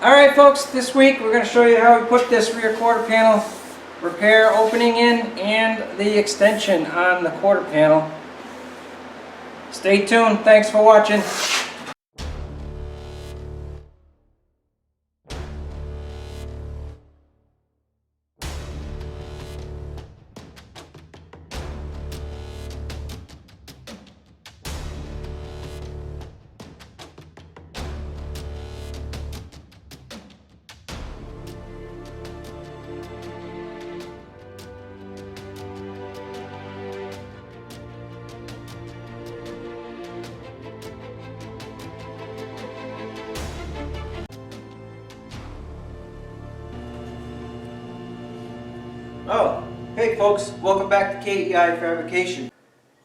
Alright folks, this week we're going to show you how we put this rear quarter panel repair opening in and the extension on the quarter panel. Stay tuned, thanks for watching. Oh, hey folks, welcome back to KEI Fabrication.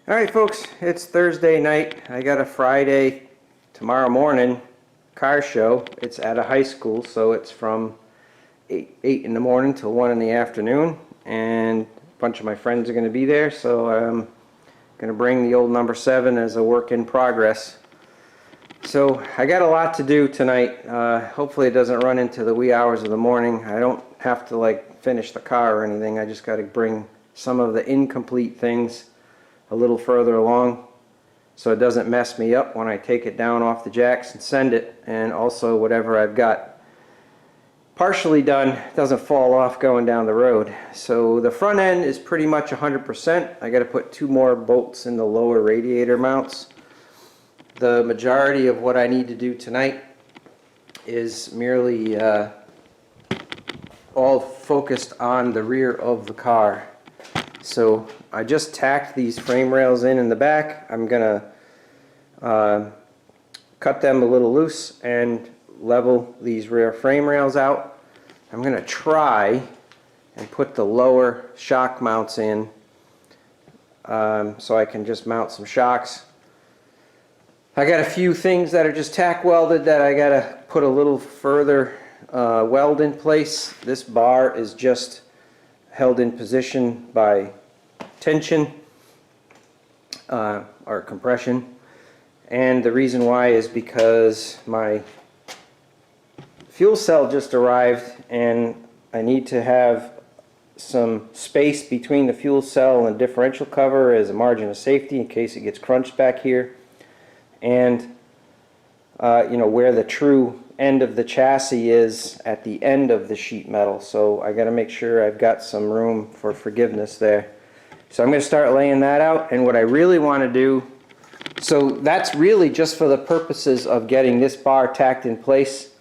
Alright folks, it's Thursday night. I got a Friday tomorrow morning car show. It's at a high school, so it's from 8 in the morning till 1 in the afternoon, and a bunch of my friends are going to be there, so I'm going to bring the old number 7 as a work in progress. So I got a lot to do tonight. Hopefully it doesn't run into the wee hours of the morning. I don't have to finish the car or anything. I just got to bring some of the incomplete things a little further along so it doesn't mess me up when I take it down off the jacks and send it, and also whatever I've got partially done doesn't fall off going down the road. So the front end is pretty much 100%. I got to put 2 more bolts in the lower radiator mounts. The majority of what I need to do tonight is merely all focused on the rear of the car. So I just tacked these frame rails in the back. I'm gonna cut them a little loose and level these rear frame rails out. I'm gonna try and put the lower shock mounts in so I can just mount some shocks. I got a few things that are just tack welded that I gotta put a little further weld in place. This bar is just held in position by tension or compression, and the reason why is because my fuel cell just arrived and I need to have some space between the fuel cell and differential cover as a margin of safety in case it gets crunched back here, and you know, where the true end of the chassis is at the end of the sheet metal. So I got to make sure I've got some room for forgiveness there. So I'm going to start laying that out, and what I really want to do, so that's really just for the purposes of getting this bar tacked in place.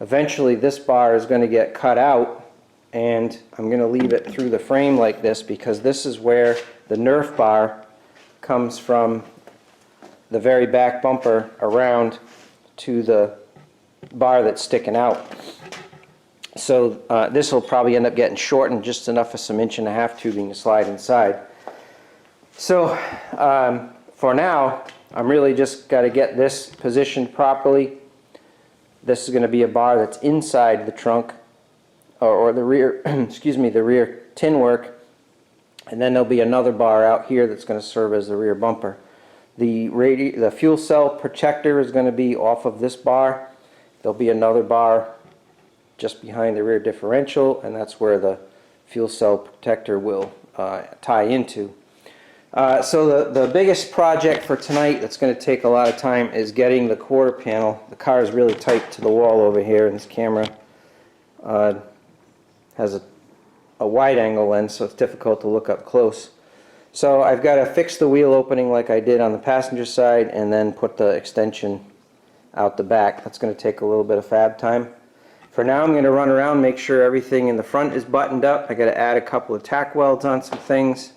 Eventually this bar is going to get cut out, and I'm going to leave it through the frame like this because this is where the Nerf bar comes from, the very back bumper around to the bar that's sticking out. So this will probably end up getting shortened just enough for some 1.5" tubing to slide inside. So for now I'm really just got to get this positioned properly. This is going to be a bar that's inside the trunk or the rear excuse me, the rear tin work, and then there'll be another bar out here that's going to serve as the rear bumper. The fuel cell protector is going to be off of this bar. There'll be another bar just behind the rear differential, and that's where the fuel cell protector will tie into. So the biggest project for tonight that's going to take a lot of time is getting the quarter panel. The car is really tight to the wall over here, and this camera has a wide angle lens, so it's difficult to look up close. So I've got to fix the wheel opening like I did on the passenger side, and then put the extension out the back. That's going to take a little bit of fab time. For now I'm going to run around, make sure everything in the front is buttoned up. I got to add a couple of tack welds on some things,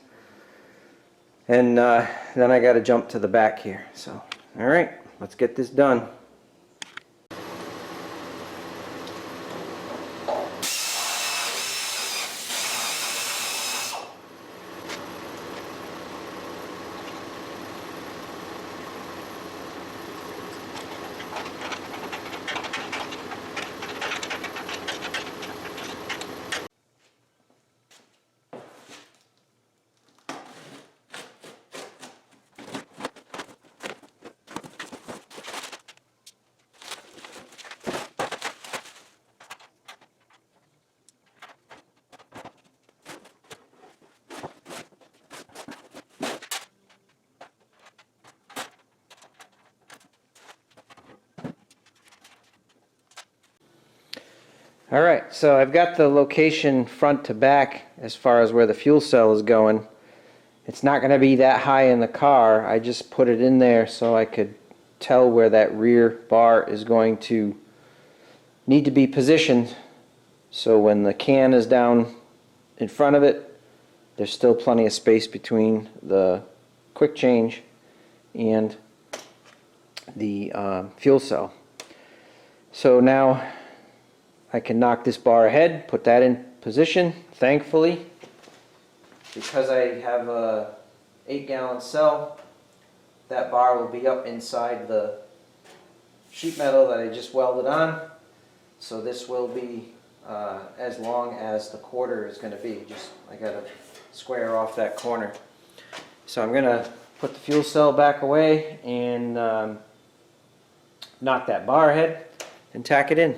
and then I got to jump to the back here. So alright, let's get this done. Alright, so I've got the location front to back as far as where the fuel cell is going. It's not going to be that high in the car. I just put it in there so I could tell where that rear bar is going to need to be positioned, so when the can is down in front of it, there's still plenty of space between the quick change and the fuel cell. So now I can knock this bar ahead, put that in position. Thankfully, because I have a 8-gallon cell, that bar will be up inside the sheet metal that I just welded on. So this will be as long as the quarter is going to be. Just I got to square off that corner. So I'm going to put the fuel cell back away and knock that bar ahead and tack it in.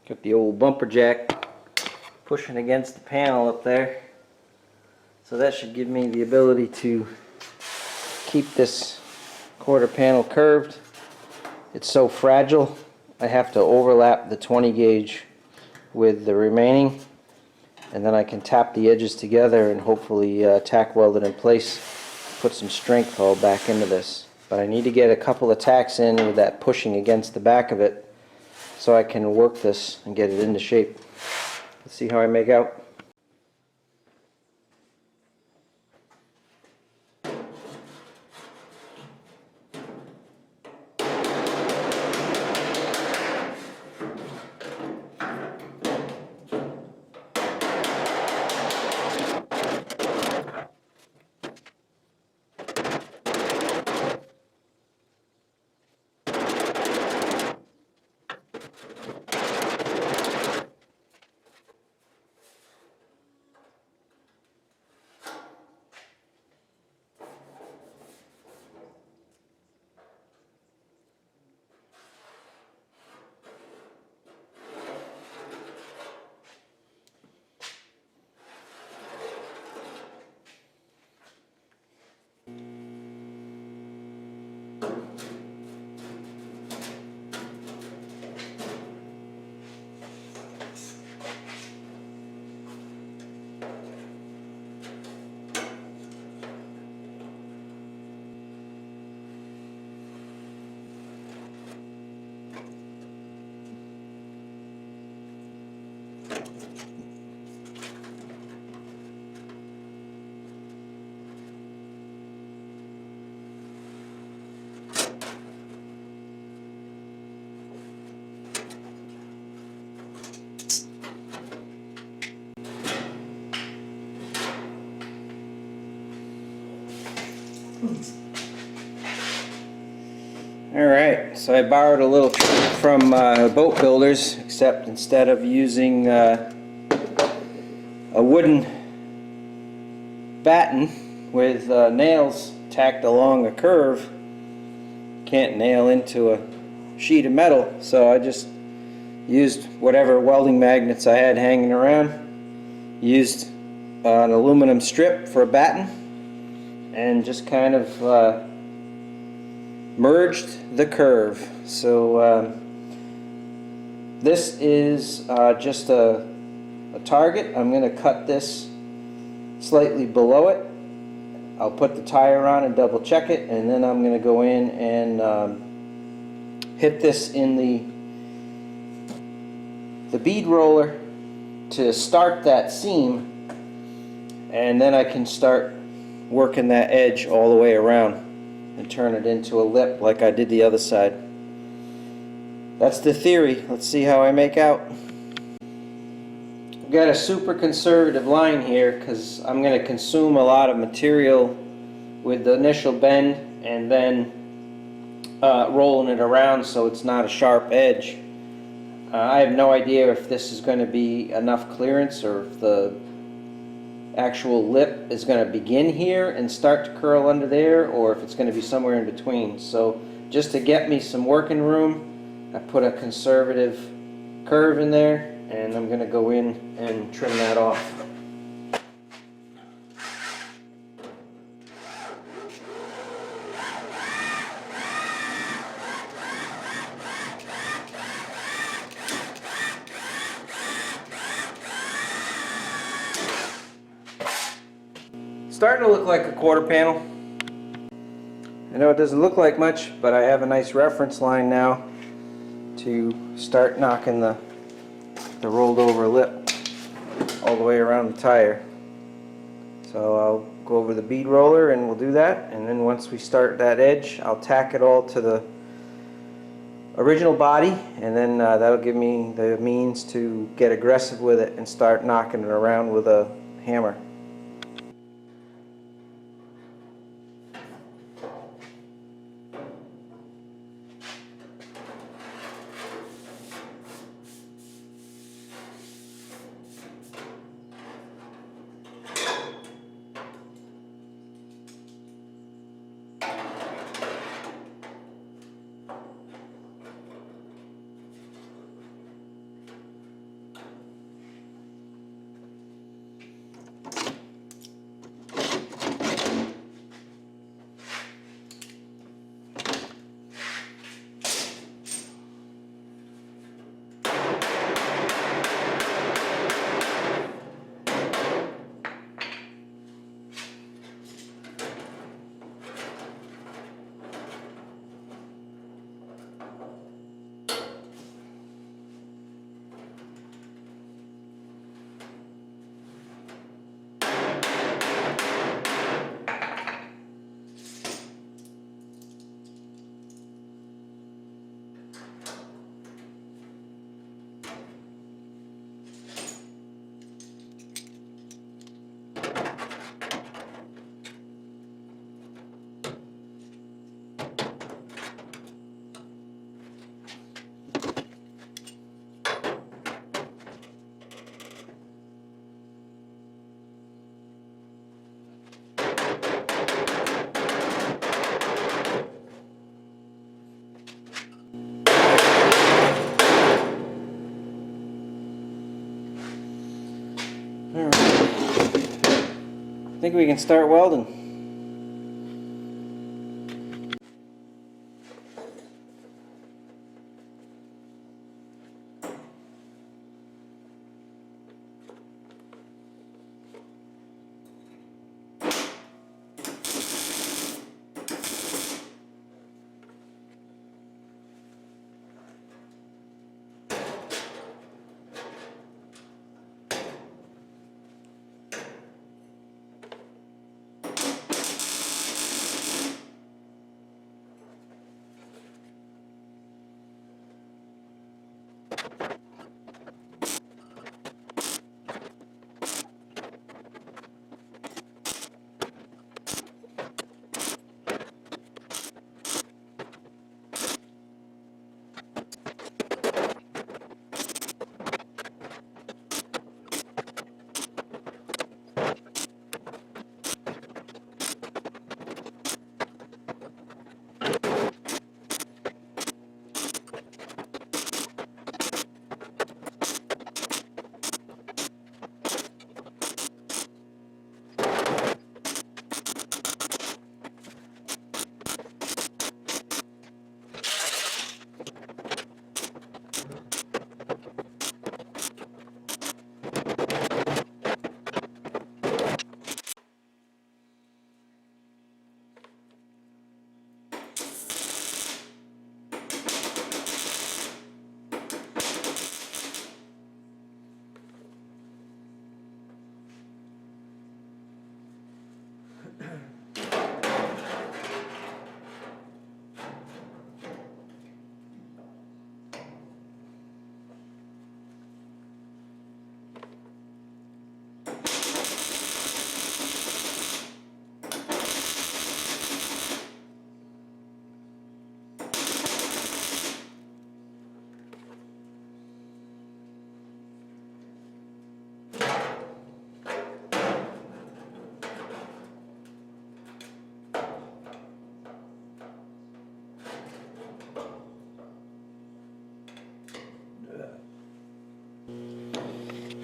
Got the old bumper jack pushing against the panel up there. So that should give me the ability to keep this quarter panel curved. It's so fragile, I have to overlap the 20 gauge with the remaining, and then I can tap the edges together and hopefully tack weld it in place, put some strength all back into this. But I need to get a couple of tacks in with that pushing against the back of it so I can work this and get it into shape. Let's see how I make out. Alright, so I borrowed a little trick from boat builders, except instead of using a wooden batten with nails tacked along a curve, can't nail into a sheet of metal, so I just used whatever welding magnets I had hanging around, used an aluminum strip for a batten, and just kind of merged the curve. So this is just a target. I'm going to cut this slightly below it. I'll put the tire on and double check it, and then I'm going to go in and hit this in the bead roller to start that seam, and then I can start working that edge all the way around and turn it into a lip like I did the other side. That's the theory. Let's see how I make out. I've got a super conservative line here because I'm going to consume a lot of material with the initial bend and then rolling it around so it's not a sharp edge. I have no idea if this is going to be enough clearance or if the actual lip is going to begin here and start to curl under there, or if it's going to be somewhere in between. So just to get me some working room, I put a conservative curve in there, and I'm going to go in and trim that off. Starting to look like a quarter panel. I know it doesn't look like much, but I have a nice reference line now to start knocking the rolled over lip all the way around the tire. So I'll go over the bead roller and we'll do that, and then once we start that edge, I'll tack it all to the original body, and then that'll give me the means to get aggressive with it and start knocking it around with a hammer. I think we can start welding.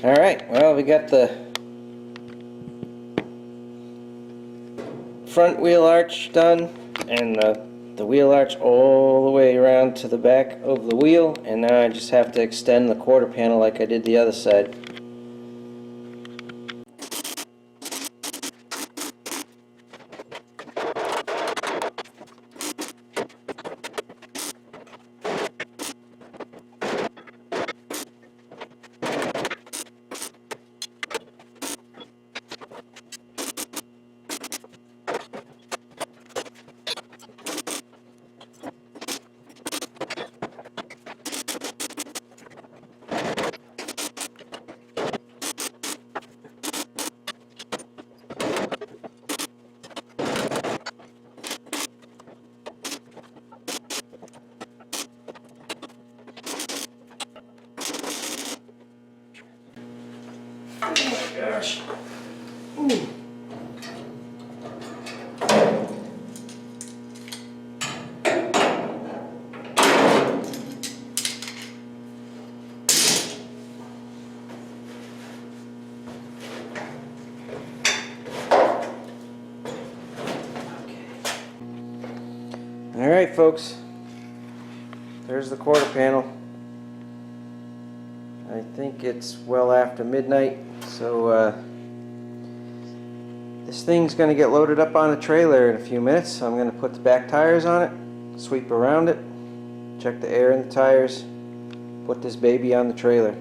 Alright, well, we got the front wheel arch done, and the wheel arch all the way around to the back of the wheel, and now I just have to extend the quarter panel like I did the other side. Gosh. Ooh. Alright folks, there's the quarter panel. I think it's well after midnight, so this thing's going to get loaded up on a trailer in a few minutes. I'm going to put the back tires on it, sweep around it, check the air in the tires, put this baby on the trailer.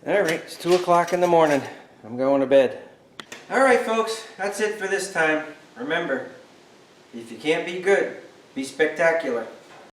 Alright, it's 2 o'clock in the morning. I'm going to bed. Alright folks, that's it for this time. Remember, if you can't be good, be spectacular.